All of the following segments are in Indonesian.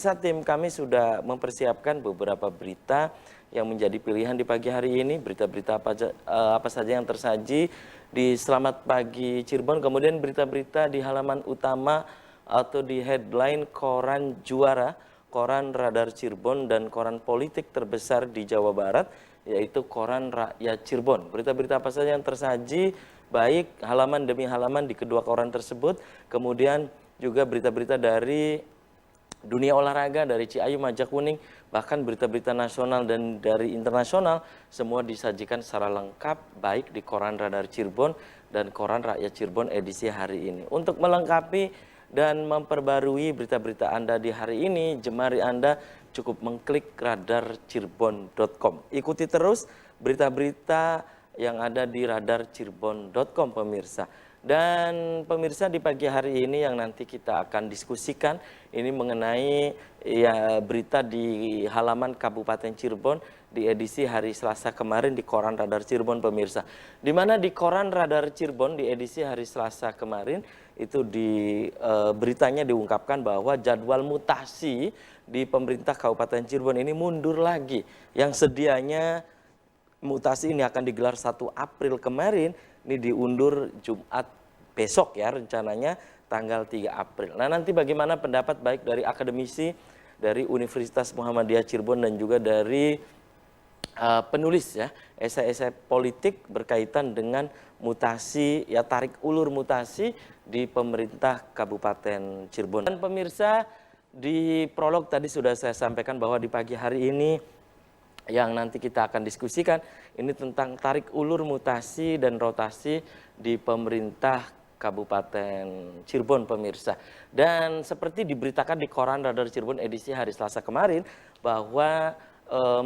Tim kami sudah mempersiapkan beberapa berita yang menjadi pilihan di pagi hari ini, berita-berita apa saja yang tersaji di Selamat Pagi Cirebon, kemudian berita-berita di halaman utama atau di headline koran juara, koran Radar Cirebon dan koran politik terbesar di Jawa Barat, yaitu koran Rakyat Cirebon. Berita-berita apa saja yang tersaji, baik halaman demi halaman di kedua koran tersebut, kemudian juga berita-berita dari dunia olahraga, dari Ciayu Majak Kuning, bahkan berita-berita nasional dan dari internasional, semua disajikan secara lengkap baik di koran Radar Cirebon dan koran Rakyat Cirebon edisi hari ini. Untuk melengkapi dan memperbarui berita-berita Anda di hari ini, jemari Anda cukup mengklik radarcirebon.com. Ikuti terus berita-berita yang ada di radarcirebon.com, pemirsa. Dan pemirsa, di pagi hari ini yang nanti kita akan diskusikan ini mengenai berita di halaman Kabupaten Cirebon di edisi hari Selasa kemarin di koran Radar Cirebon, pemirsa. Di mana di koran Radar Cirebon di edisi hari Selasa kemarin itu di beritanya diungkapkan bahwa jadwal mutasi di pemerintah Kabupaten Cirebon ini mundur lagi. Yang sedianya mutasi ini akan digelar 1 April kemarin, ini diundur Jumat besok ya, rencananya tanggal 3 April. Nah, nanti bagaimana pendapat baik dari akademisi dari Universitas Muhammadiyah Cirebon dan juga dari penulis ya, esai-esai politik berkaitan dengan mutasi ya, tarik ulur mutasi di pemerintah Kabupaten Cirebon. Dan pemirsa, di prolog tadi sudah saya sampaikan bahwa di pagi hari ini yang nanti kita akan diskusikan ini tentang tarik ulur mutasi dan rotasi di pemerintah Kabupaten Cirebon, pemirsa. Dan seperti diberitakan di koran Radar Cirebon edisi hari Selasa kemarin bahwa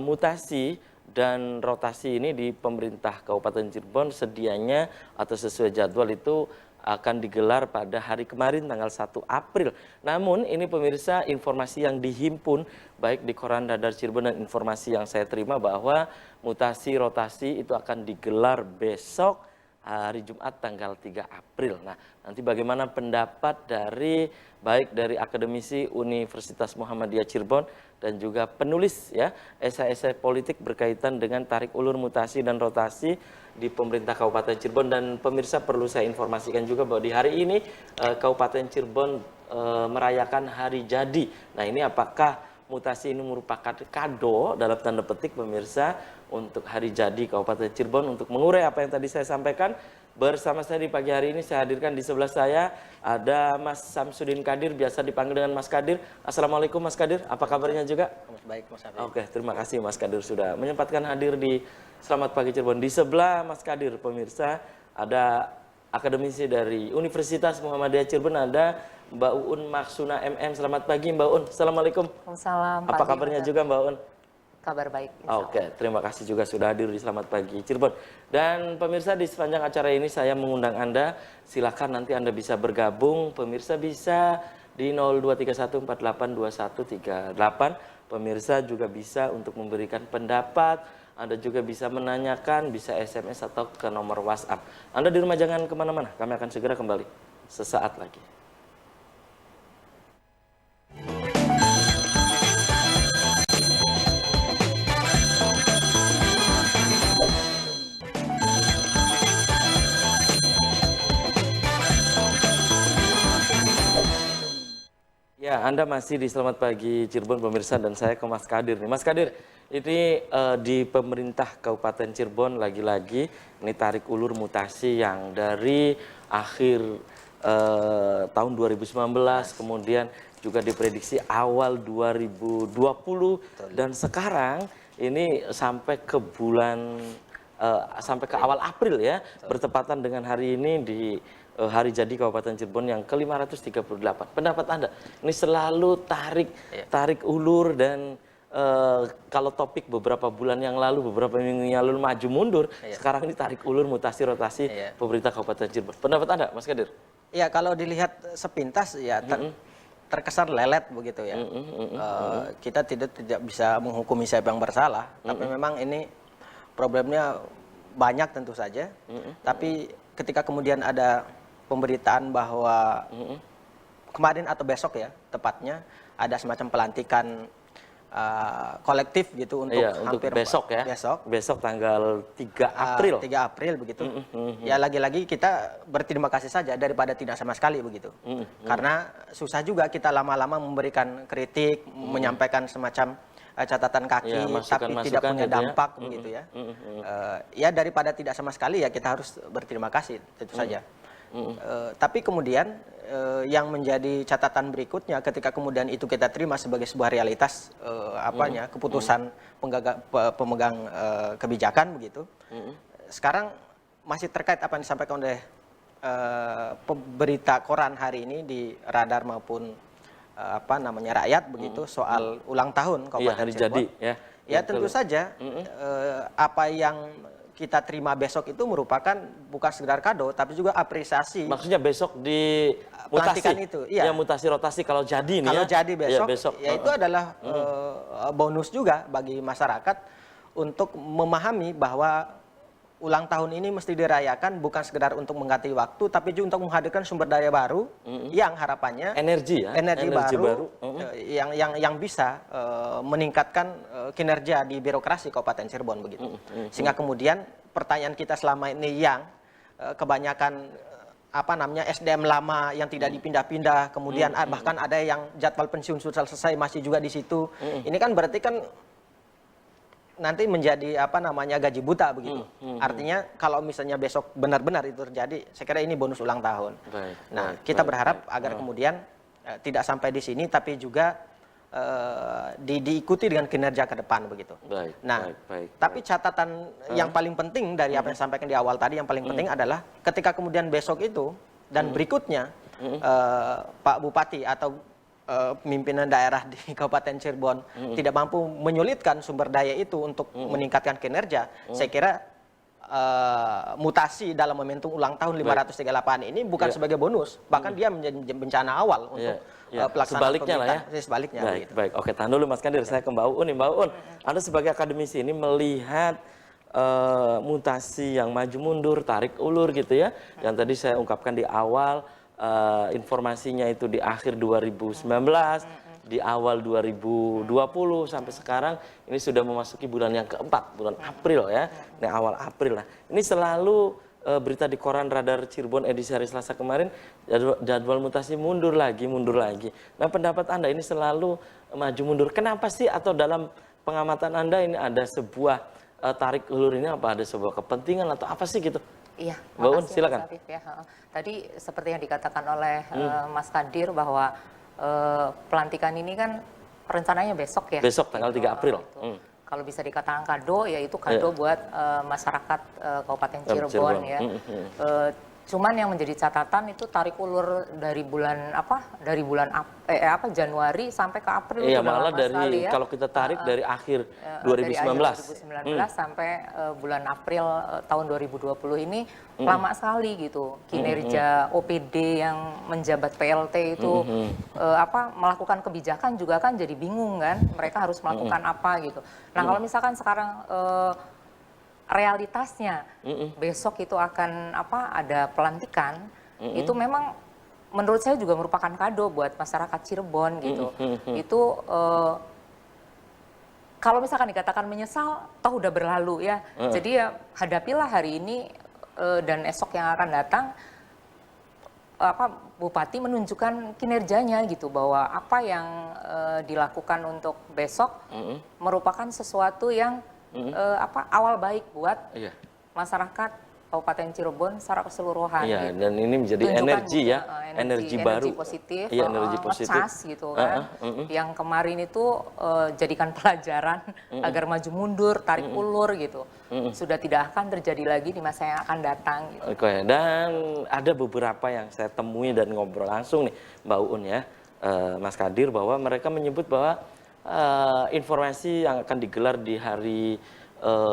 mutasi dan rotasi ini di pemerintah Kabupaten Cirebon sedianya atau sesuai jadwal itu akan digelar pada hari kemarin tanggal 1 April. Namun ini pemirsa, informasi yang dihimpun baik di koran Radar Cirebon dan informasi yang saya terima bahwa mutasi rotasi itu akan digelar besok hari Jumat tanggal 3 April. Nah, nanti bagaimana pendapat dari baik dari akademisi Universitas Muhammadiyah Cirebon dan juga penulis ya esai-esai politik berkaitan dengan tarik ulur mutasi dan rotasi di pemerintah Kabupaten Cirebon. Dan pemirsa, perlu saya informasikan juga bahwa di hari ini Kabupaten Cirebon merayakan hari jadi. Nah, ini apakah mutasi ini merupakan kado dalam tanda petik, pemirsa, untuk hari jadi Kabupaten Cirebon? Untuk mengurai apa yang tadi saya sampaikan, bersama saya di pagi hari ini saya hadirkan di sebelah saya ada Mas Samsudin Kadir, biasa dipanggil dengan Mas Kadir. Assalamualaikum Mas Kadir, apa kabarnya juga? Baik Mas Kadir. Oke, terima kasih Mas Kadir sudah menyempatkan hadir di Selamat Pagi Cirebon. Di sebelah Mas Kadir, pemirsa, ada akademisi dari Universitas Muhammadiyah Cirebon, ada Mbak Uun Maksuna MM. Selamat pagi Mbak Uun. Assalamualaikum. Waalaikumsalam. Apa kabarnya juga Mbak Uun? Kabar baik. Oke, terima kasih juga sudah hadir di Selamat Pagi Cirebon. Dan pemirsa, di sepanjang acara ini saya mengundang Anda, silakan nanti Anda bisa bergabung. Pemirsa bisa di 0231482138. Pemirsa juga bisa untuk memberikan pendapat. Anda juga bisa menanyakan, bisa SMS atau ke nomor WhatsApp. Anda di rumah jangan kemana-mana, kami akan segera kembali sesaat lagi. Ya, Anda masih di Selamat Pagi Cirebon, pemirsa, dan saya ke Mas Kadir nih. Mas Kadir, ini di pemerintah Kabupaten Cirebon lagi-lagi ini tarik ulur mutasi yang dari akhir tahun 2019, kemudian juga diprediksi awal 2020, dan sekarang ini sampai ke bulan sampai ke awal April ya, bertepatan dengan hari ini di hari jadi Kabupaten Cirebon yang ke-538. Pendapat Anda, ini selalu tarik ulur dan kalau topik beberapa bulan yang lalu, beberapa minggu yang lalu maju mundur, sekarang ini tarik ulur mutasi rotasi pemerintah Kabupaten Cirebon. Pendapat Anda, Mas Kadir? Ya, kalau dilihat sepintas ya terkesan lelet begitu ya. Kita tidak bisa menghukumi siapa yang bersalah, tapi memang ini problemnya banyak tentu saja. Tapi ketika kemudian ada pemberitaan bahwa kemarin atau besok ya tepatnya ada semacam pelantikan kolektif gitu untuk Iya, untuk hampir besok ya. Besok tanggal 3 April. 3 April begitu. Ya lagi-lagi kita berterima kasih saja daripada tidak sama sekali begitu. Karena susah juga kita lama-lama memberikan kritik, menyampaikan semacam catatan kaki, Ya, tapi tidak punya gitu dampak begitu ya. Ya daripada tidak sama sekali ya kita harus berterima kasih tentu saja. Tapi kemudian yang menjadi catatan berikutnya ketika kemudian itu kita terima sebagai sebuah realitas keputusan pemegang kebijakan begitu. Sekarang masih terkait apa yang disampaikan oleh berita koran hari ini di Radar maupun rakyat begitu soal ulang tahun Kabupaten hari Cirebon. jadi ya. Ya tentu saja apa yang kita terima besok itu merupakan bukan sekedar kado tapi juga apresiasi. Maksudnya besok di pelantikan mutasi itu, iya. Ya, mutasi rotasi kalau jadi nih kalau ya. jadi besok, ya, besok. ya itu adalah bonus juga bagi masyarakat untuk memahami bahwa ulang tahun ini mesti dirayakan bukan sekedar untuk mengganti waktu tapi juga untuk menghadirkan sumber daya baru yang harapannya energi baru yang bisa meningkatkan kinerja di birokrasi Kabupaten Cirebon begitu. Sehingga kemudian pertanyaan kita selama ini yang kebanyakan SDM lama yang tidak dipindah-pindah, kemudian bahkan ada yang jadwal pensiun sudah selesai masih juga di situ. Ini kan berarti kan nanti menjadi gaji buta begitu. Artinya kalau misalnya besok benar-benar itu terjadi, saya kira ini bonus ulang tahun. Kita berharap agar kemudian tidak sampai di sini tapi juga diikuti dengan kinerja ke depan begitu. Tapi catatan yang paling penting dari apa yang disampaikan di awal tadi yang paling penting adalah ketika kemudian besok itu dan berikutnya Pak Bupati atau pimpinan daerah di Kabupaten Cirebon tidak mampu menyulitkan sumber daya itu untuk meningkatkan kinerja, saya kira mutasi dalam momentum ulang tahun 538 ini bukan sebagai bonus, bahkan dia menjadi bencana awal untuk pelaksanaan pemerintahan. Sebaliknya. Baik. Oke, tahan dulu Mas Kadir, saya ke Mbak Uun nih. Mbak Uun, Anda sebagai akademisi ini melihat mutasi yang maju mundur, tarik ulur gitu ya, yang tadi saya ungkapkan di awal. Informasinya itu di akhir 2019, di awal 2020 sampai sekarang ini sudah memasuki bulan yang keempat, bulan April ya, ini awal April lah. Ini selalu berita di koran Radar Cirebon edisi hari Selasa kemarin, jadwal mutasi mundur lagi. Nah, pendapat Anda ini selalu maju mundur. Kenapa sih? Atau dalam pengamatan Anda ini ada sebuah tarik ulur ini apa? Ada sebuah kepentingan atau apa sih gitu? Iya, Mbak Uun, silakan. Ya. Tadi seperti yang dikatakan oleh Mas Kadir bahwa pelantikan ini kan rencananya besok ya. Besok tanggal 3 April. Kalau bisa dikatakan kado, ya itu kado buat masyarakat Kabupaten Cirebon ya. Cuman yang menjadi catatan itu tarik ulur dari bulan Januari sampai ke April. Iya, malah dari kalau kita tarik dari akhir 2019 sampai bulan April tahun 2020 ini lama sekali gitu. Kinerja OPD yang menjabat PLT itu melakukan kebijakan juga kan jadi bingung kan. Mereka harus melakukan apa gitu. Nah, kalau misalkan sekarang realitasnya besok itu akan ada pelantikan, itu memang menurut saya juga merupakan kado buat masyarakat Cirebon gitu. Itu kalau misalkan dikatakan menyesal, toh udah berlalu ya. Jadi ya hadapilah hari ini dan esok yang akan datang. Bupati menunjukkan kinerjanya gitu, bahwa apa yang dilakukan untuk besok merupakan sesuatu yang awal baik buat masyarakat Kabupaten Cirebon secara keseluruhan. Iya, gitu. dan ini menjadi energi ya, energi baru, positif, energi positif, ngecas gitu kan. Yang kemarin itu jadikan pelajaran agar maju mundur, tarik ulur gitu. Sudah tidak akan terjadi lagi di masa yang akan datang. Gitu. Oke, dan ada beberapa yang saya temui dan ngobrol langsung nih, Mbak Uun ya, Mas Kadir, bahwa mereka menyebut bahwa informasi yang akan digelar di hari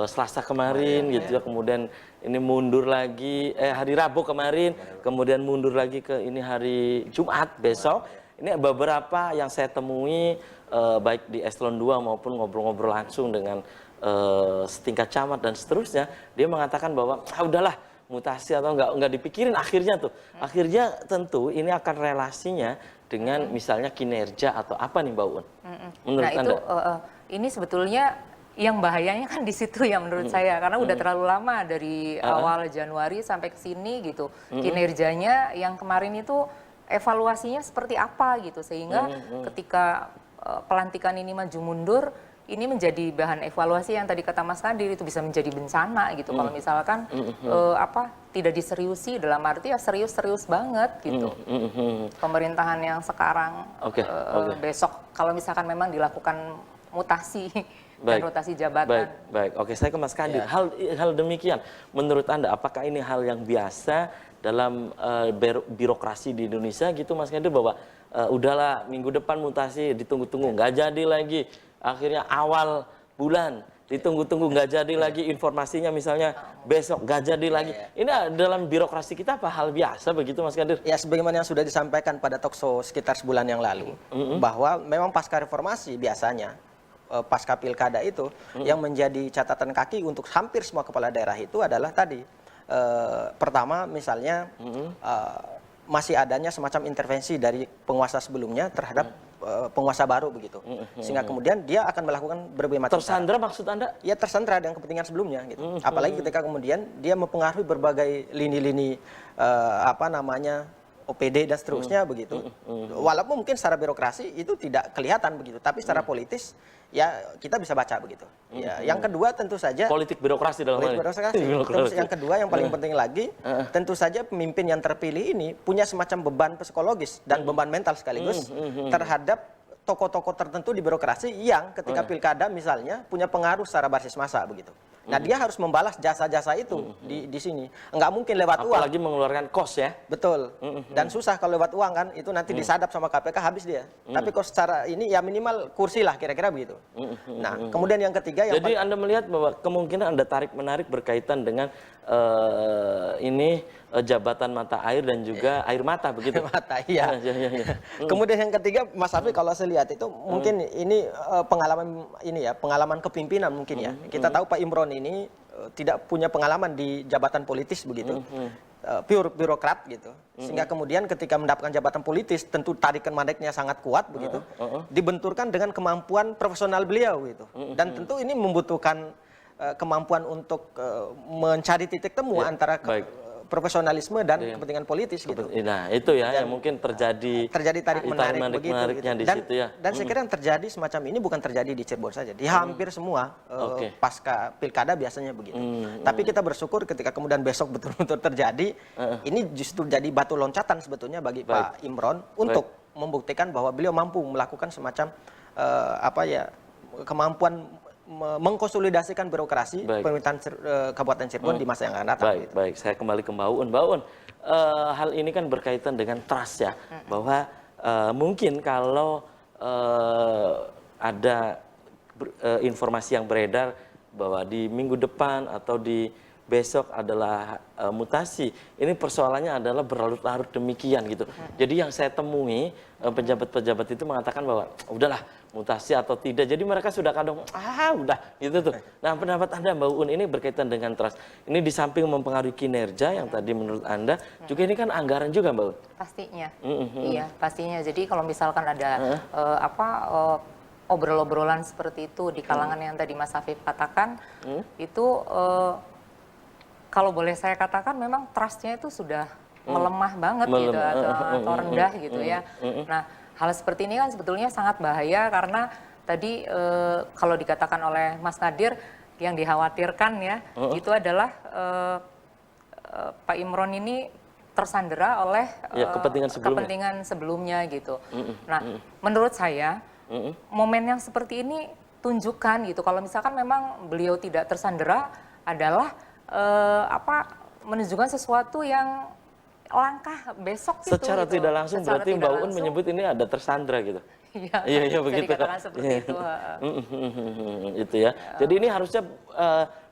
Selasa kemarin gitu ya, kemudian ini mundur lagi, hari Rabu kemarin, kemudian mundur lagi ke ini hari Jumat besok. Ini beberapa yang saya temui baik di Eselon 2 maupun ngobrol-ngobrol langsung dengan setingkat camat dan seterusnya, dia mengatakan bahwa udahlah, mutasi atau nggak dipikirin akhirnya tuh. Akhirnya tentu ini akan relasinya dengan misalnya kinerja atau apa nih Mbak Un? Menurut Nah Anda? itu ini sebetulnya yang bahayanya kan di situ ya menurut saya, karena udah terlalu lama dari awal Januari sampai ke sini gitu. Kinerjanya yang kemarin itu evaluasinya seperti apa gitu, sehingga ketika pelantikan ini maju mundur, ini menjadi bahan evaluasi yang tadi kata Mas Nadir itu bisa menjadi bencana gitu. Kalau misalkan tidak diseriusi, dalam arti ya serius-serius banget gitu. Pemerintahan yang sekarang besok kalau misalkan memang dilakukan mutasi dan rotasi jabatan. Baik. Oke, saya ke Mas Kadir. Hal demikian, menurut Anda, apakah ini hal yang biasa dalam birokrasi di Indonesia gitu, Mas Kadir, bahwa udahlah minggu depan mutasi ditunggu-tunggu, nggak jadi lagi. Akhirnya awal bulan ditunggu-tunggu, nggak jadi lagi informasinya, misalnya besok nggak jadi lagi. Ini dalam birokrasi kita apa hal biasa begitu, Mas Kadir? Ya, sebagaimana yang sudah disampaikan pada talkshow sekitar sebulan yang lalu, bahwa memang pasca reformasi biasanya pasca pilkada itu yang menjadi catatan kaki untuk hampir semua kepala daerah itu adalah tadi pertama misalnya masih adanya semacam intervensi dari penguasa sebelumnya terhadap penguasa baru begitu, sehingga kemudian dia akan melakukan berbagai macam tersandra maksud Anda? Ya, tersandra dengan kepentingan sebelumnya gitu. Apalagi ketika kemudian dia mempengaruhi berbagai lini-lini OPD dan seterusnya begitu. Walaupun mungkin secara birokrasi itu tidak kelihatan begitu, tapi secara politis ya kita bisa baca begitu. Ya, yang kedua tentu saja politik birokrasi dalam hal ini. Terus yang kedua yang paling penting lagi, tentu saja pemimpin yang terpilih ini punya semacam beban psikologis dan beban mental sekaligus terhadap tokoh-tokoh tertentu di birokrasi yang ketika pilkada misalnya punya pengaruh secara basis massa begitu. Nah, dia harus membalas jasa-jasa itu di sini. Enggak mungkin lewat uang. Apalagi mengeluarkan kos ya. Betul. Dan susah kalau lewat uang kan, itu nanti disadap sama KPK habis dia. Tapi kalau secara ini ya minimal kursi lah kira-kira begitu. Nah, kemudian yang ketiga yang jadi Anda melihat bahwa kemungkinan Anda tarik-menarik berkaitan dengan jabatan mata air dan juga air mata begitu. mata, iya. Kemudian yang ketiga, Mas Afi, kalau saya lihat itu mungkin ini pengalaman kepimpinan mungkin ya. Kita tahu Pak Imron ini tidak punya pengalaman di jabatan politis begitu. Pure birokrat gitu. Sehingga kemudian ketika mendapatkan jabatan politis tentu tarikan maneknya sangat kuat begitu. Dibenturkan dengan kemampuan profesional beliau gitu. Dan tentu ini membutuhkan kemampuan untuk mencari titik temu antara profesionalisme dan kepentingan politis gitu. Nah, itu ya yang mungkin terjadi tarik menarik begitu. Di situ ya. Dan saya kira yang terjadi semacam ini bukan terjadi di Cirebon saja, di hampir semua pasca pilkada biasanya begitu. Tapi kita bersyukur ketika kemudian besok betul-betul terjadi, ini justru jadi batu loncatan sebetulnya bagi Pak Imron untuk membuktikan bahwa beliau mampu melakukan semacam kemampuan mengkonsolidasikan birokrasi pemerintahan Kabupaten Cirebon di masa yang akan datang. Baik. Saya kembali ke Mbak Un. Mbak Un, hal ini kan berkaitan dengan trust ya, bahwa mungkin kalau ada informasi yang beredar bahwa di minggu depan atau di besok adalah mutasi, ini persoalannya adalah berlarut-larut demikian gitu. Jadi yang saya temui pejabat-pejabat itu mengatakan bahwa udahlah mutasi atau tidak. Jadi mereka sudah kadang udah gitu tuh. Nah, pendapat Anda Mbak Un ini berkaitan dengan trust. Ini di samping mempengaruhi kinerja yang tadi menurut Anda, juga ini kan anggaran juga Mbak Un. Pastinya. Iya, pastinya. Jadi kalau misalkan ada obrol-obrolan seperti itu di kalangan yang tadi Mas Afif katakan, itu kalau boleh saya katakan memang trust-nya itu sudah melemah banget gitu atau rendah gitu ya. Nah, hal seperti ini kan sebetulnya sangat bahaya karena tadi kalau dikatakan oleh Mas Nadir yang dikhawatirkan ya itu adalah Pak Imron ini tersandera oleh kepentingan sebelumnya gitu. Nah, menurut saya momen yang seperti ini tunjukkan gitu kalau misalkan memang beliau tidak tersandera adalah menunjukkan sesuatu yang langkah besok gitu. Secara tidak langsung berarti Mbak Un menyebut ini ada tersandra gitu. Iya begitu. Dikatakan seperti itu. Itu ya. Jadi ini harusnya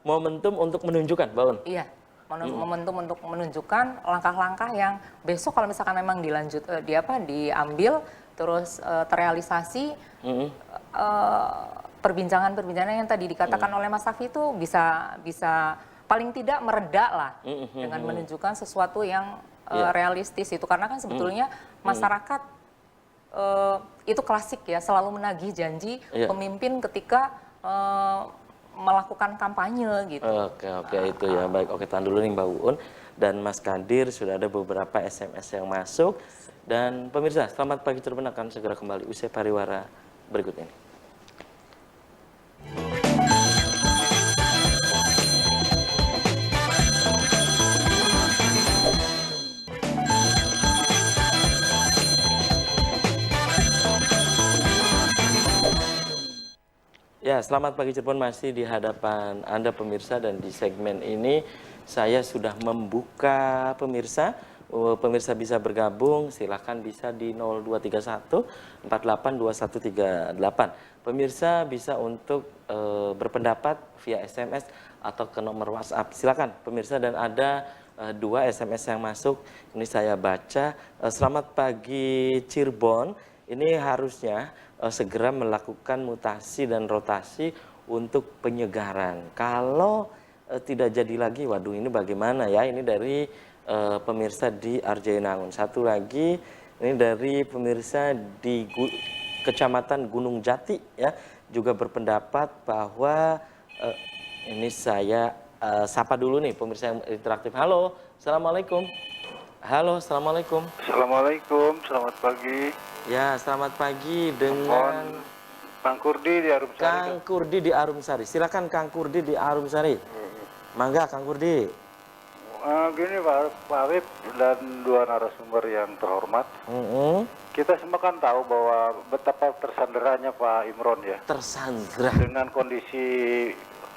momentum untuk menunjukkan Mbak Un. Iya. Momentum untuk menunjukkan langkah-langkah yang besok kalau misalkan memang diambil terus terrealisasi perbincangan yang tadi dikatakan oleh Mas Safi itu bisa paling tidak mereda lah dengan menunjukkan sesuatu yang realistis itu, karena kan sebetulnya masyarakat itu klasik ya, selalu menagih janji pemimpin ketika melakukan kampanye gitu. Oke, itu ya. Baik, oke, tahan dulu nih Mbak Uun dan Mas Kadir, sudah ada beberapa SMS yang masuk. Dan pemirsa, selamat pagi Cirebon akan segera kembali usai pariwara berikut ini. Ya, selamat pagi Cirebon, masih di hadapan Anda pemirsa, dan di segmen ini saya sudah membuka pemirsa. Pemirsa bisa bergabung, silahkan bisa di 0231 482138. Pemirsa bisa untuk berpendapat via SMS atau ke nomor WhatsApp. Silakan pemirsa, dan ada 2 SMS yang masuk. Ini saya baca. Selamat pagi Cirebon. Ini harusnya segera melakukan mutasi dan rotasi untuk penyegaran. Kalau tidak jadi lagi, waduh ini bagaimana ya? Ini dari pemirsa di Arjayanangun. Satu lagi, ini dari pemirsa di Kecamatan Gunung Jati ya, juga berpendapat bahwa ini saya sapa dulu nih pemirsa yang interaktif. Halo, assalamualaikum. Halo, assalamualaikum. Assalamualaikum, selamat pagi. Ya, selamat pagi dengan Kang Kurdi di Arumsari. Kang Kurdi di Arumsari. Silakan Kang Kurdi di Arumsari. Mangga Kang Kurdi. Gini Pak Habib dan 2 narasumber yang terhormat. Kita semua kan tahu bahwa betapa tersanderanya Pak Imron ya. Tersandra. Dengan kondisi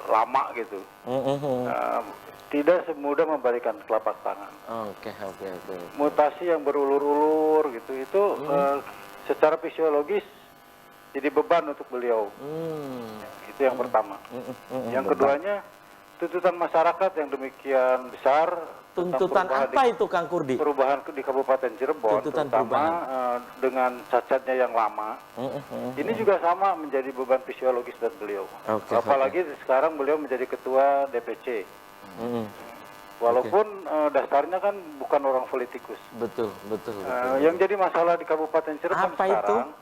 lama gitu. Tidak semudah membalikan telapak tangan. Oke. Mutasi yang berulur-ulur gitu, itu secara fisiologis jadi beban untuk beliau. Itu yang pertama. Yang keduanya, tuntutan masyarakat yang demikian besar. Tuntutan apa itu Kang Kurdi? Perubahan di Kabupaten Cirebon, Tuntutan terutama dengan cacatnya yang lama. Ini juga sama menjadi beban fisiologis buat beliau. Apalagi sekarang beliau menjadi ketua DPC. Walaupun dasarnya kan bukan orang politikus. Betul. Yang jadi masalah di Kabupaten Cirebon apa sekarang,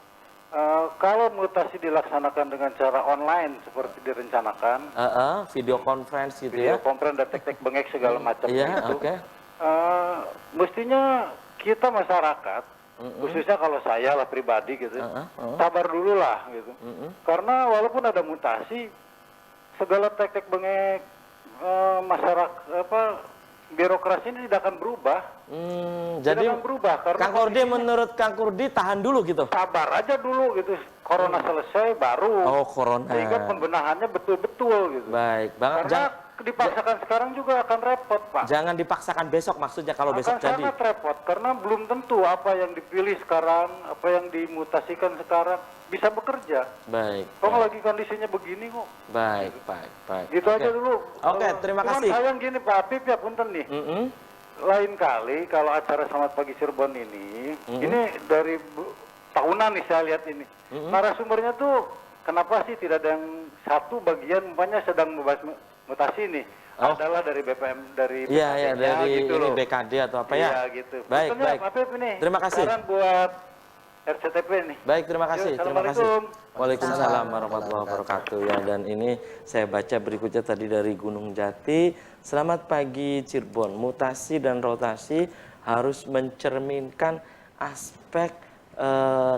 kalau mutasi dilaksanakan dengan cara online seperti direncanakan, video conference gitu video ya. conference dan tek-tek bengek segala macam Iya, itu, oke. mestinya kita masyarakat, khususnya kalau saya lah pribadi gitu, sabar dulu lah gitu. Karena walaupun ada mutasi, segala tek-tek bengek masyarakat birokrasi ini tidak akan berubah. Jadi tidak akan berubah karena Kang Kurdi, menurut Kang Kurdi tahan dulu gitu. sabar aja dulu gitu. Corona selesai baru. Oh, corona. Sehingga pembenahannya betul-betul gitu. Baik, Bang. Karena dipaksakan sekarang juga akan repot, Pak. Jangan dipaksakan besok, maksudnya kalau besok Akan jadi. sangat repot karena belum tentu apa yang dipilih sekarang, apa yang dimutasikan sekarang bisa bekerja. Baik. Kalau lagi kondisinya begini kok. Baik. Gitu aja dulu. Oke, terima kasih. Cuman sayang gini Pak Apip ya, punten nih. Lain kali kalau acara Selamat Pagi Cirebon ini dari tahunan nih saya lihat ini. Narasumbernya tuh kenapa sih tidak ada yang satu bagian umpamanya sedang membahas mutasi nih. Adalah dari BPM, dari Iya, dari gitu ini loh. BKD atau apa ya? Iya gitu. Baik. Pak Apip ini. Terima kasih. Saran buat RCTP nih. Baik, terima kasih. Yuk, Terima kasih. Assalamualaikum. Waalaikumsalam warahmatullahi wabarakatuh. Ya, dan ini saya baca berikutnya tadi dari Gunung Jati. Selamat pagi Cirebon. Mutasi dan rotasi harus mencerminkan aspek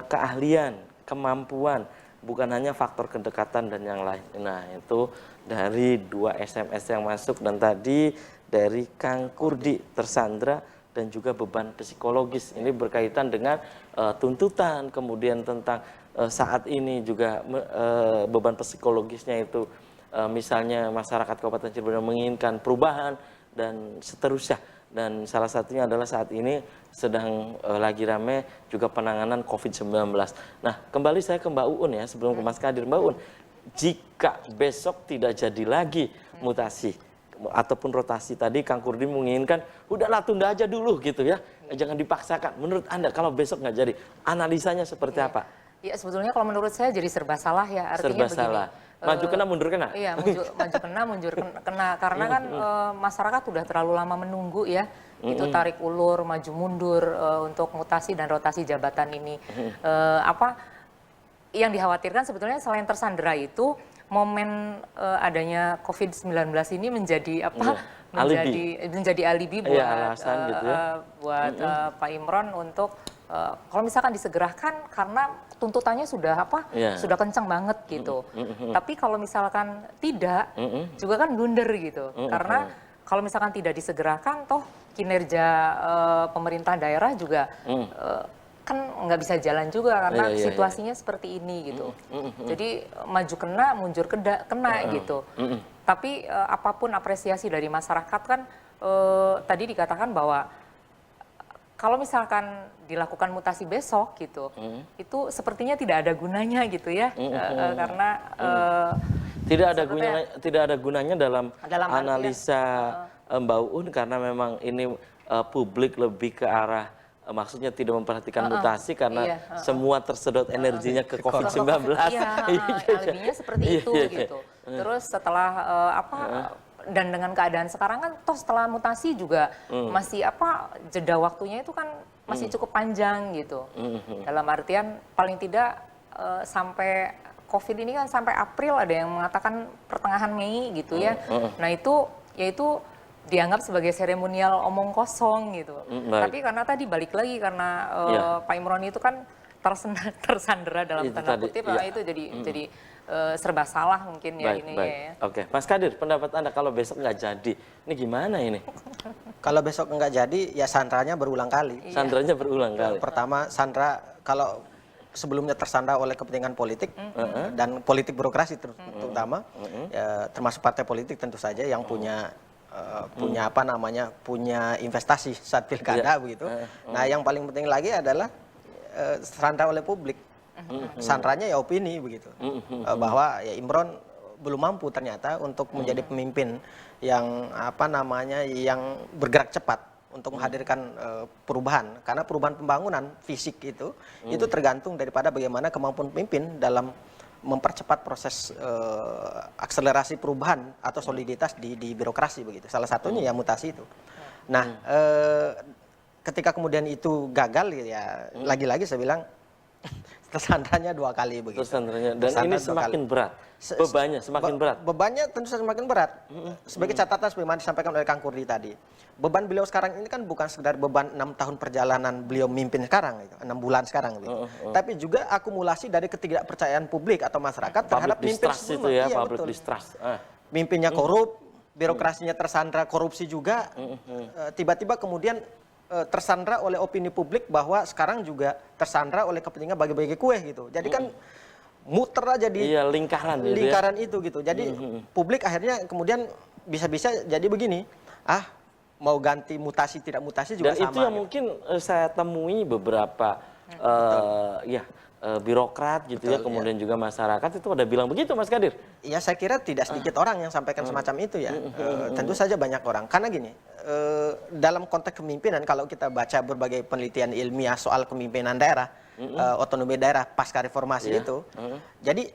keahlian, kemampuan, bukan hanya faktor kedekatan dan yang lain. Nah, itu dari 2 SMS yang masuk, dan tadi dari Kang Kurdi, tersandra dan juga beban psikologis. Ini berkaitan dengan tuntutan, kemudian tentang saat ini juga beban psikologisnya itu, misalnya masyarakat Kabupaten Cirebon menginginkan perubahan dan seterusnya. Dan salah satunya adalah saat ini sedang lagi rame juga penanganan COVID-19. Nah, kembali saya ke Mbak Uun ya, sebelum ke Mas Kadir. Mbak Uun, jika besok tidak jadi lagi mutasi ataupun rotasi, tadi Kang Kurdi menginginkan udahlah tunda aja dulu gitu ya, jangan dipaksakan. Menurut Anda kalau besok nggak jadi, analisanya seperti apa? Ya sebetulnya kalau menurut saya jadi serba salah ya. Artinya Serba salah. Maju kena, mundur kena. Iya, maju kena, mundur kena. Karena kan masyarakat udah terlalu lama menunggu ya. Itu tarik ulur, maju mundur untuk mutasi dan rotasi jabatan ini. Apa yang dikhawatirkan sebetulnya selain tersandera itu momen adanya COVID-19 ini menjadi apa? Menjadi alibi buat alasan gitu ya. Buat Pak Imron untuk kalau misalkan disegerakan karena tuntutannya sudah sudah kencang banget gitu. Tapi kalau misalkan tidak juga kan blunder gitu. Karena kalau misalkan tidak disegerakan toh kinerja pemerintah daerah juga kan nggak bisa jalan juga karena situasinya seperti ini gitu. Jadi maju kena, mundur kena gitu. Tapi apapun apresiasi dari masyarakat kan tadi dikatakan bahwa kalau misalkan dilakukan mutasi besok gitu, itu sepertinya tidak ada gunanya gitu ya, karena tidak ada gunanya dalam analisa Mbak Uun karena memang ini publik lebih ke arah maksudnya tidak memperhatikan mutasi karena semua tersedot energinya ke COVID-19. Iya, alibinya seperti itu gitu. Terus setelah dan dengan keadaan sekarang kan toh setelah mutasi juga masih jeda waktunya itu kan masih cukup panjang gitu. Dalam artian paling tidak sampai COVID ini kan sampai April, ada yang mengatakan pertengahan Mei gitu ya. Nah itu yaitu dianggap sebagai seremonial omong kosong gitu. Tapi karena tadi balik lagi karena Pak Imron itu kan tersandera dalam tanda kutip, itu jadi serba salah mungkin ya ini ya. Oke, Mas Kadir, pendapat Anda kalau besok nggak jadi, ini gimana ini? Kalau besok nggak jadi, ya sandranya berulang kali. Sandranya berulang kali. Pertama, sandra kalau sebelumnya tersandra oleh kepentingan politik dan politik birokrasi terutama, ya, termasuk partai politik tentu saja yang punya punya investasi saat pilkada begitu. Nah, yang paling penting lagi adalah sandra oleh publik. Sandranya ya opini begitu, bahwa ya Imron belum mampu ternyata untuk menjadi pemimpin yang yang bergerak cepat untuk menghadirkan perubahan, karena perubahan pembangunan fisik itu tergantung daripada bagaimana kemampuan pemimpin dalam mempercepat proses akselerasi perubahan atau soliditas di birokrasi begitu. Salah satunya ya mutasi itu. Nah, ketika kemudian itu gagal ya lagi-lagi saya bilang tersandranya 2 kali begitu. Tersandranya, dan ini semakin berat. Bebannya semakin berat. Bebannya tentu saja semakin berat. Sebagai catatan sebagaimana disampaikan oleh Kang Kurdi tadi. Beban beliau sekarang ini kan bukan sekedar beban 6 tahun perjalanan beliau memimpin sekarang, 6 bulan sekarang gitu. Tapi juga akumulasi dari ketidakpercayaan publik atau masyarakat terhadap pemimpin itu ya, public distrust. Mimpinnya korup, birokrasinya tersandra korupsi juga. Tiba-tiba kemudian tersandra oleh opini publik bahwa sekarang juga tersandra oleh kepentingan bagi-bagi kue gitu. Jadi kan muter aja di lingkaran itu gitu. Jadi publik akhirnya kemudian bisa-bisa jadi begini, mau ganti mutasi tidak mutasi juga dan sama. Dan itu yang mungkin saya temui beberapa birokrat gitu ya, kemudian juga masyarakat itu ada bilang begitu, Mas Kadir. Iya, saya kira tidak sedikit orang yang sampaikan semacam itu ya. Tentu saja banyak orang. Karena gini, dalam konteks kepemimpinan kalau kita baca berbagai penelitian ilmiah soal kepemimpinan daerah, otonomi daerah pasca reformasi itu, jadi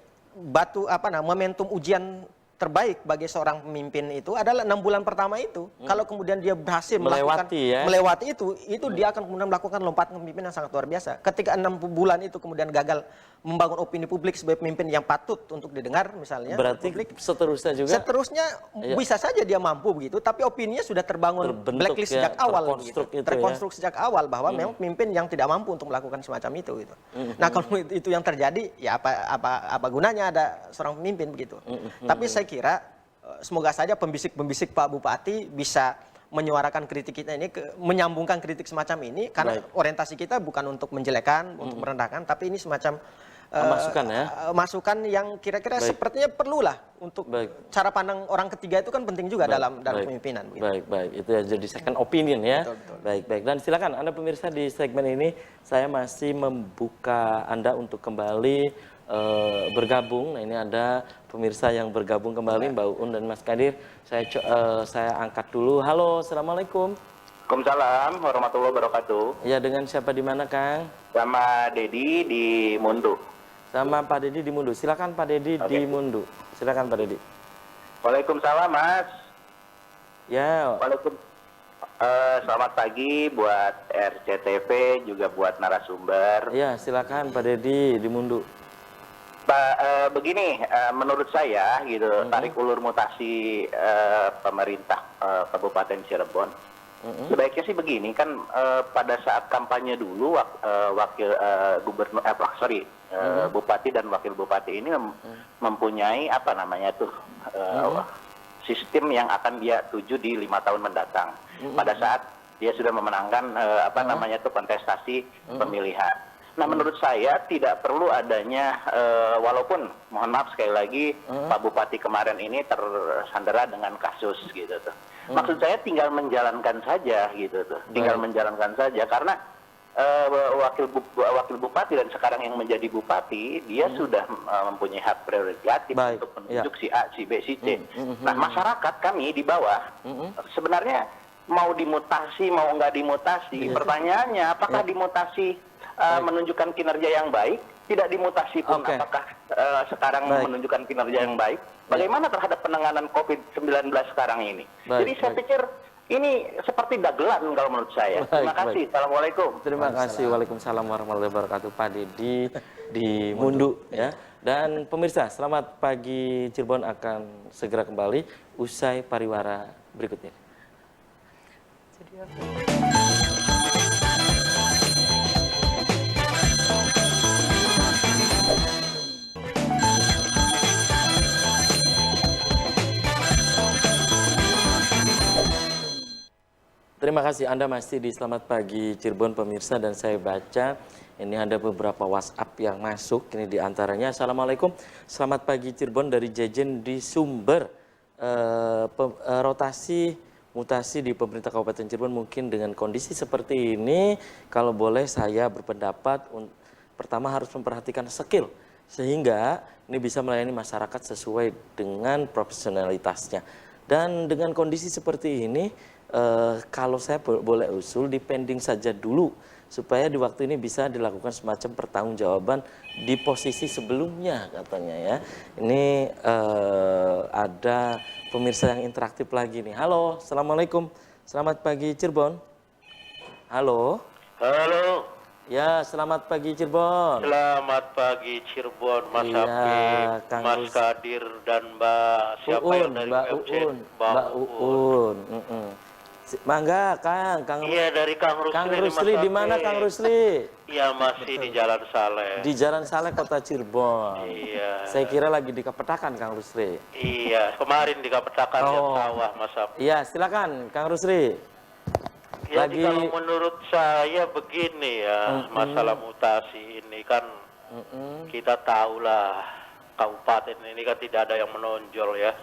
momentum ujian terbaik bagi seorang pemimpin itu adalah 6 bulan pertama itu. Kalau kemudian dia berhasil melewati itu dia akan kemudian melakukan lompatan kepemimpinan yang sangat luar biasa. Ketika 6 bulan itu kemudian gagal membangun opini publik sebagai pemimpin yang patut untuk didengar misalnya. Berarti publik, seterusnya juga? Seterusnya bisa saja dia mampu begitu, tapi opininya sudah terbangun blacklist sejak awal. Terkonstruk sejak awal bahwa memang pemimpin yang tidak mampu untuk melakukan semacam itu. Gitu. Nah kalau itu yang terjadi, ya apa gunanya ada seorang pemimpin begitu. Tapi saya kira semoga saja pembisik-pembisik Pak Bupati bisa menyuarakan kritik kita ini, menyambungkan kritik semacam ini, karena orientasi kita bukan untuk menjelekkan, untuk merendahkan, tapi ini semacam masukan yang kira-kira sepertinya perlulah untuk cara pandang orang ketiga itu kan penting juga dalam pemimpinan. Baik, itu ya jadi second opinion ya. Betul. Baik. Dan silakan Anda pemirsa, di segmen ini saya masih membuka Anda untuk kembali bergabung. Nah, ini ada pemirsa yang bergabung kembali, Mbak Uun dan Mas Kadir. Saya angkat dulu. Halo, assalamualaikum. Waalaikumsalam warahmatullahi wabarakatuh. Ya, dengan siapa di mana, Kang? Sama Dedi di Mundu. sama Pak Dedi di Mundu. Silakan Pak Dedi di Mundu. Silakan Pak Dedi. Waalaikumsalam Mas. Ya, Selamat pagi buat RCTV juga buat narasumber. ya silakan Pak Dedi di Mundu. Pak, begini, menurut saya gitu, tarik ulur mutasi pemerintah Kabupaten Cirebon. Sebaiknya sih begini kan, pada saat kampanye dulu wakil gubernur, bupati dan wakil bupati ini mempunyai apa namanya tuh sistem yang akan dia tuju di 5 tahun mendatang. Pada saat dia sudah memenangkan apa namanya tuh kontestasi pemilihan. Nah, menurut saya tidak perlu adanya, walaupun mohon maaf sekali lagi Pak Bupati kemarin ini tersandera dengan kasus gitu tuh. Maksud saya tinggal menjalankan saja gitu tuh, tinggal menjalankan saja karena wakil bupati dan sekarang yang menjadi bupati dia sudah mempunyai hak prerogatif untuk menunjuk si A, si B, si C. Nah, masyarakat kami di bawah sebenarnya mau dimutasi mau nggak dimutasi, pertanyaannya apakah dimutasi menunjukkan kinerja yang baik, tidak dimutasi pun apakah sekarang menunjukkan kinerja yang baik? Bagaimana terhadap penanganan COVID-19 sekarang ini? Jadi saya pikir ini seperti dagelan kalau menurut saya. Terima kasih. Assalamualaikum. Terima kasih. Waalaikumsalam warahmatullahi wabarakatuh Pak Dedi di Mundu ya. Dan pemirsa, selamat pagi Cirebon akan segera kembali usai pariwara berikutnya. Terima kasih Anda masih di Selamat Pagi Cirebon pemirsa, dan saya baca ini ada beberapa WhatsApp yang masuk. Ini diantaranya, Assalamualaikum, selamat pagi Cirebon dari Jejen di Sumber. Rotasi mutasi di pemerintah Kabupaten Cirebon mungkin dengan kondisi seperti ini, kalau boleh saya berpendapat pertama harus memperhatikan skill sehingga ini bisa melayani masyarakat sesuai dengan profesionalitasnya. Dan dengan kondisi seperti ini, kalau saya boleh usul, dipending saja dulu supaya di waktu ini bisa dilakukan semacam pertanggungjawaban di posisi sebelumnya katanya ya. Ini ada pemirsa yang interaktif lagi nih. Halo, Assalamualaikum, selamat pagi Cirebon. Halo. Halo. Ya, selamat pagi Cirebon. Selamat pagi Cirebon, Mas Iya, Apip, Mas Kadir dan Mbak siapa yang dari Mbak PMC? Uun, Mbak Uun. Mangga, Kang. Iya, dari Kang Rusli. Kang Rusli di mana Kang Rusli? Iya, masih di Jalan Saleh. Di Jalan Saleh, Kota Cirebon. Iya. Saya kira lagi di Kepetakan, Kang Rusli. Iya, kemarin di Kapetakan lihat sawah, Mas Apip. Iya, silakan Kang Rusli. Jadi kalau menurut saya begini ya, masalah mutasi ini kan kita tahulah kabupaten ini kan tidak ada yang menonjol ya.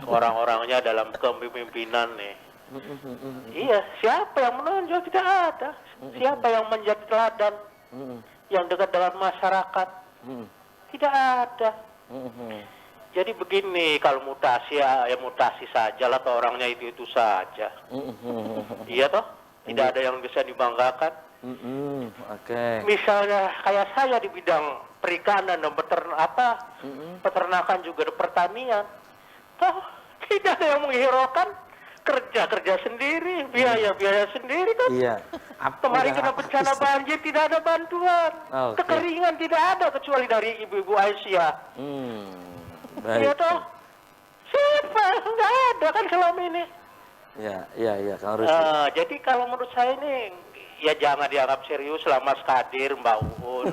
Orang-orangnya dalam kepemimpinan nih. Iya, siapa yang menonjol? Tidak ada. Siapa yang menjadi teladan? Yang dekat dengan masyarakat? Tidak ada. Jadi begini, kalau mutasi ya mutasi saja lah, toh orangnya itu saja. Iya toh? Tidak ada yang bisa dibanggakan. Misalnya kayak saya di bidang perikanan dan peternakan juga di pertanian. Toh tidak ada yang menghiraukan. Kerja sendiri, biaya sendiri kan. Iya. Kemarin kena bencana banjir tidak ada bantuan. Kekeringan tidak ada kecuali dari ibu-ibu Aisyah. Iya toh. Siapa? Nggak ada kan selama ini. Iya, Kang Rusli. Jadi kalau menurut saya ini ya jangan dianggap serius lah Mas Kadir, Mbak Uun.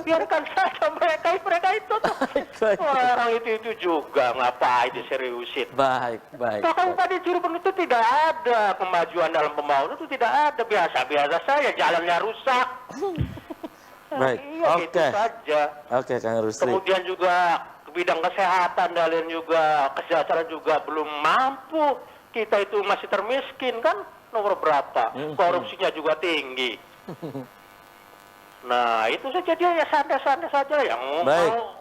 Biarkan saja mereka itu tuh. Orang itu juga ngapain diseriusin. Baik. Bahkan tadi Cirebon itu tidak ada kemajuan dalam pembangunan, itu tidak ada, biasa-biasa saja, jalannya rusak. Baik. Iya, itu saja. Oke, Kang Rusli. Kemudian juga bidang kesehatan dan juga kesejahteraan juga belum mampu. Kita itu masih termiskin kan, nomor berapa? Korupsinya juga tinggi. Nah, itu saja dia ya santai-santai saja yang mau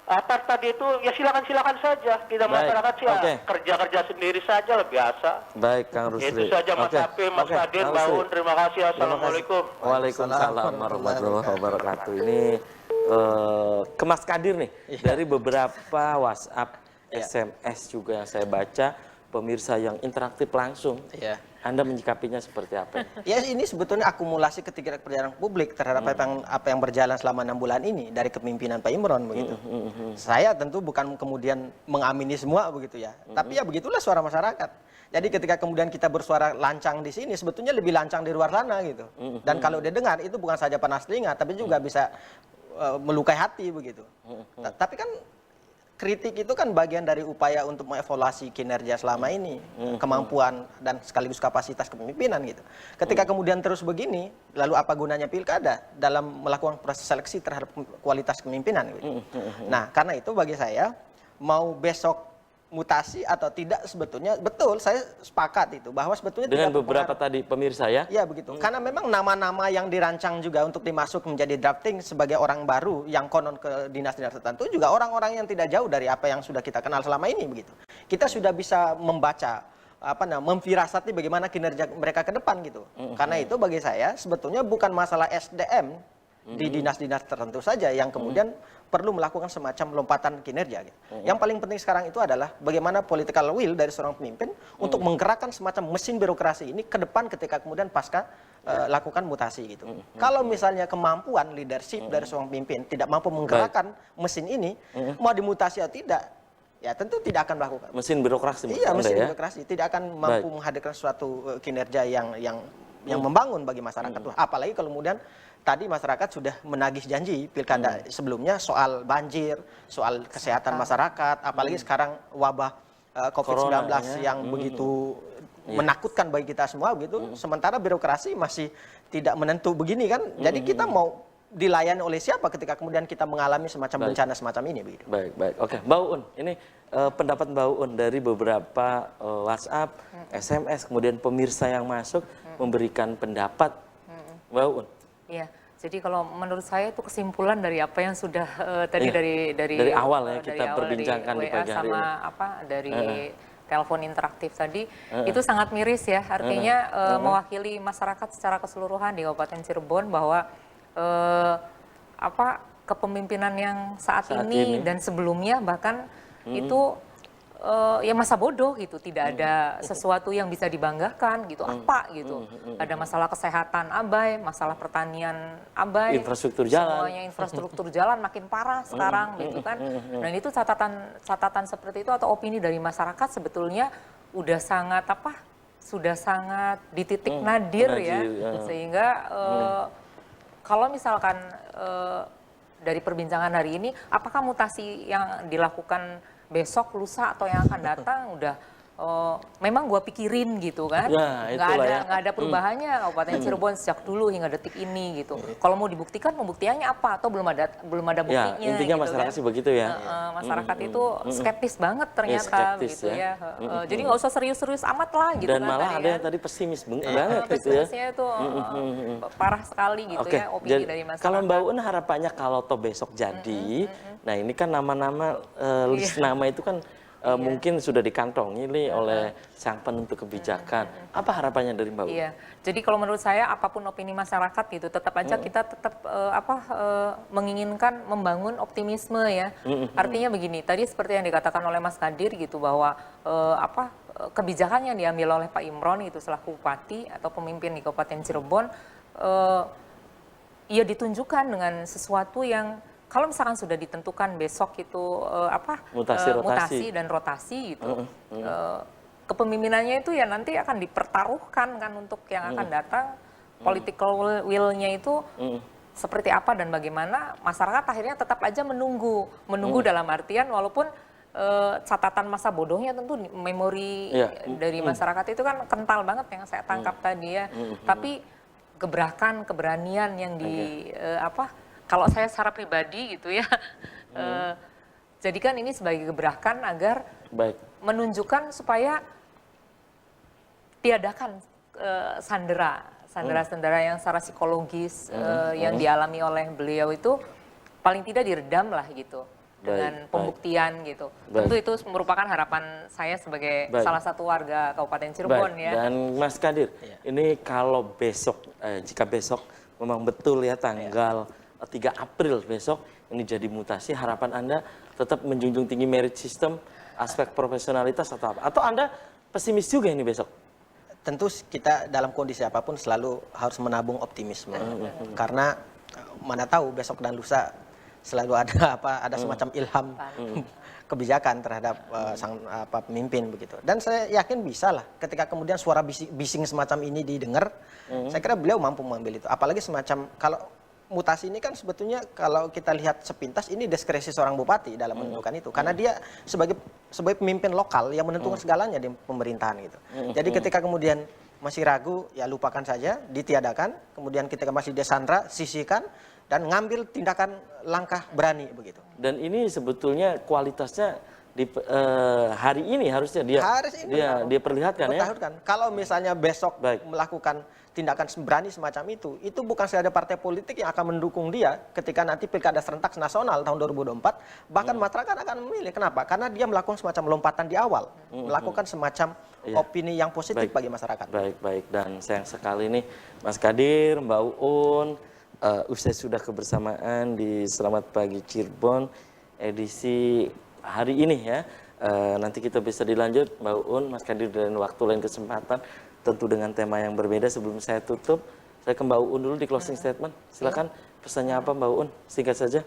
apa tadi itu ya silakan saja. Kita masyarakat sih kerja sendiri saja lah biasa. Baik, Kang Rusli. Itu saja Mas Apip, Mas Kadir, Mbak Uun, terima kasih. Assalamualaikum. Waalaikumsalam warahmatullahi wabarakatuh. Ini ke Mas Kadir nih, dari beberapa WhatsApp, SMS juga yang saya baca, pemirsa yang interaktif langsung. Iya. Anda menyikapinya seperti apa? Ya ini sebetulnya akumulasi ketidakpercayaan publik terhadap apa yang berjalan selama 6 bulan ini dari kepemimpinan Pak Imron begitu. Saya tentu bukan kemudian mengamini semua begitu ya, tapi ya begitulah suara masyarakat. Jadi ketika kemudian kita bersuara lancang di sini, sebetulnya lebih lancang di luar sana gitu. Dan kalau dia dengar itu bukan saja panas telinga, tapi juga bisa melukai hati begitu. Tapi kan kritik itu kan bagian dari upaya untuk mengevaluasi kinerja selama ini, kemampuan dan sekaligus kapasitas kepemimpinan gitu. Ketika kemudian terus begini, lalu apa gunanya pilkada dalam melakukan proses seleksi terhadap kualitas kepemimpinan gitu. Nah, karena itu bagi saya mau besok mutasi atau tidak sebetulnya betul saya sepakat itu bahwa sebetulnya Dengan tidak beberapa berpengaruh. tadi pemirsa ya. Ya begitu. Karena memang nama-nama yang dirancang juga untuk dimasuk menjadi drafting sebagai orang baru yang konon ke dinas-dinas tertentu juga orang-orang yang tidak jauh dari apa yang sudah kita kenal selama ini begitu. Kita sudah bisa membaca memfirasati bagaimana kinerja mereka ke depan gitu. Karena itu bagi saya sebetulnya bukan masalah SDM di dinas-dinas tertentu saja yang kemudian perlu melakukan semacam lompatan kinerja. Gitu. Yang paling penting sekarang itu adalah bagaimana political will dari seorang pemimpin untuk menggerakkan semacam mesin birokrasi ini ke depan ketika kemudian pasca lakukan mutasi gitu. Kalau misalnya kemampuan leadership dari seorang pemimpin tidak mampu menggerakkan mesin ini, mau dimutasi atau tidak, ya tentu tidak akan melakukan. Mesin birokrasi. Iya, Anda mesin ya? birokrasi tidak akan mampu menghadirkan suatu kinerja yang membangun bagi masyarakat. Apalagi kalau kemudian tadi masyarakat sudah menagih janji pilkada sebelumnya soal banjir, soal kesehatan masyarakat, apalagi sekarang wabah COVID-19 yang begitu menakutkan bagi kita semua begitu. Sementara birokrasi masih tidak menentu begini kan. Jadi kita mau dilayani oleh siapa ketika kemudian kita mengalami semacam bencana semacam ini begitu. Baik. Oke, Mbak Uun, ini pendapat Mbak Uun dari beberapa WhatsApp, SMS, kemudian pemirsa yang masuk memberikan pendapat. Mbak Uun. Iya, jadi kalau menurut saya itu kesimpulan dari apa yang sudah tadi dari awal ya dari kita awal perbincangkan dari di pagi hari sama ini. dari telepon interaktif tadi itu sangat miris ya, artinya mewakili masyarakat secara keseluruhan di Kabupaten Cirebon bahwa kepemimpinan yang saat ini dan sebelumnya bahkan itu ya masa bodoh gitu, tidak ada sesuatu yang bisa dibanggakan gitu, ada masalah kesehatan abai, masalah pertanian abai, infrastruktur jalan, semuanya infrastruktur jalan makin parah sekarang gitu kan, dan itu catatan seperti itu atau opini dari masyarakat sebetulnya udah sangat di titik nadir ya, sehingga kalau misalkan dari perbincangan hari ini, apakah mutasi yang dilakukan besok, lusa, atau yang akan datang udah memang gua pikirin gitu kan, nggak ada perubahannya Kabupaten Cirebon sejak dulu hingga detik ini gitu. Kalau mau dibuktikan, pembuktiannya apa atau belum ada buktinya. Ya, intinya gitu masyarakat kan. sih begitu ya. Masyarakat itu skeptis banget ternyata skeptis, gitu ya. Jadi nggak usah serius-serius amat lah gitu. Dan kan, malah tadi ada kan. yang tadi pesimis banget gitu ya. Pesimisnya itu parah sekali gitu ya opini dari masyarakat. Kalau Mbak Un harapannya kalau toh besok jadi, nah ini kan nama-nama list nama itu kan mungkin sudah dikantongi nih oleh sang penentu kebijakan. Apa harapannya dari Mbak Un? Iya, jadi kalau menurut saya apapun opini masyarakat gitu, tetap aja kita tetap menginginkan membangun optimisme ya. Artinya begini, tadi seperti yang dikatakan oleh Mas Kadir gitu bahwa kebijakan yang diambil oleh Pak Imron itu selaku bupati atau pemimpin di Kabupaten Cirebon, ia ditunjukkan dengan sesuatu yang kalau misalkan sudah ditentukan besok itu mutasi dan rotasi gitu, kepemimpinannya itu ya nanti akan dipertaruhkan kan untuk yang akan datang, political will-nya itu seperti apa dan bagaimana, masyarakat akhirnya tetap aja menunggu dalam artian walaupun catatan masa bodohnya tentu memori dari masyarakat itu kan kental banget yang saya tangkap tadi ya, tapi gebrakan, keberanian yang kalau saya secara pribadi gitu ya, jadikan ini sebagai gebrakan agar menunjukkan supaya tiadakan sandera-sandera yang secara psikologis yang dialami oleh beliau itu paling tidak diredam lah gitu dengan pembuktian gitu. Tentu itu merupakan harapan saya sebagai salah satu warga Kabupaten Cirebon ya. Dan Mas Kadir, ini kalau besok, jika besok memang betul ya tanggal 3 April besok ini jadi mutasi, harapan Anda tetap menjunjung tinggi merit system, aspek profesionalitas atau apa? Atau Anda pesimis juga ini besok? Tentu kita dalam kondisi apapun selalu harus menabung optimisme. Karena mana tahu besok dan lusa selalu ada semacam ilham kebijakan terhadap sang pemimpin begitu. Dan saya yakin bisa lah ketika kemudian suara bising semacam ini didengar, saya kira beliau mampu mengambil itu. Apalagi semacam kalau mutasi ini kan sebetulnya kalau kita lihat sepintas ini diskresi seorang bupati dalam menentukan itu, karena dia sebagai pemimpin lokal yang menentukan segalanya di pemerintahan gitu. Jadi ketika kemudian masih ragu, ya lupakan saja, ditiadakan. Kemudian ketika masih desandra, sisihkan dan ngambil tindakan langkah berani begitu. Dan ini sebetulnya kualitasnya di hari ini harusnya dia perlihatkan ya. Kalau misalnya besok melakukan tindakan berani semacam itu bukan saja partai politik yang akan mendukung dia ketika nanti pilkada serentak nasional tahun 2024, bahkan masyarakat akan memilih. Kenapa? Karena dia melakukan semacam lompatan di awal, melakukan semacam opini yang positif bagi masyarakat. Baik. Dan sayang sekali nih Mas Kadir, Mbak Uun, usai sudah kebersamaan di Selamat Pagi Cirebon edisi hari ini ya. Nanti kita bisa dilanjut Mbak Uun, Mas Kadir, dan waktu lain kesempatan tentu dengan tema yang berbeda. Sebelum saya tutup, saya ke Mbak Uun dulu di closing statement. Silakan, pesannya apa Mbak Uun? Singkat saja.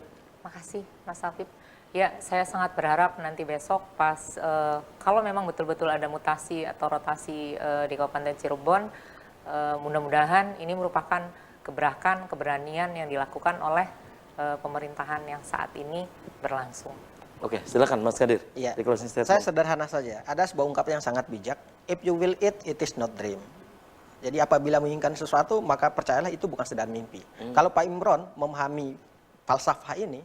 Makasih Mas Afif. Ya, saya sangat berharap nanti besok pas kalau memang betul-betul ada mutasi atau rotasi di Kabupaten Cirebon, mudah-mudahan ini merupakan gebrakan, keberanian yang dilakukan oleh pemerintahan yang saat ini berlangsung. Oke, silakan Mas Kadir. Iya. Di closing statement. Saya sederhana saja. Ada sebuah ungkapan yang sangat bijak. If you will eat, it is not dream. Jadi apabila menginginkan sesuatu, maka percayalah itu bukan sedang mimpi. Kalau Pak Imron memahami falsafah ini,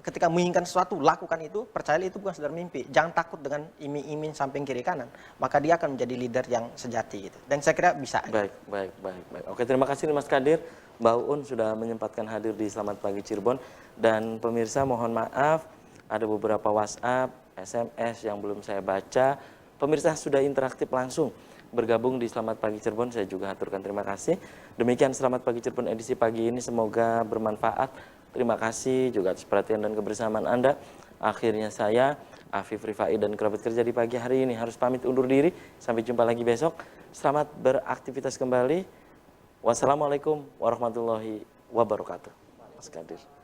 ketika menginginkan sesuatu, lakukan itu, percayalah itu bukan sedang mimpi. Jangan takut dengan iming-iming samping kiri kanan. Maka dia akan menjadi leader yang sejati gitu. Dan saya kira bisa. Baik. Oke, terima kasih Mas Kadir. Mbak Uun sudah menyempatkan hadir di Selamat Pagi Cirebon. Dan pemirsa mohon maaf, ada beberapa WhatsApp, SMS yang belum saya baca. Pemirsa sudah interaktif langsung bergabung di Selamat Pagi Cirebon. Saya juga haturkan terima kasih. Demikian Selamat Pagi Cirebon edisi pagi ini. Semoga bermanfaat. Terima kasih juga atas perhatian dan kebersamaan Anda. Akhirnya saya, Afif Rifai, dan kerabat kerja di pagi hari ini harus pamit undur diri. Sampai jumpa lagi besok. Selamat beraktivitas kembali. Wassalamualaikum warahmatullahi wabarakatuh. Mas Kadir.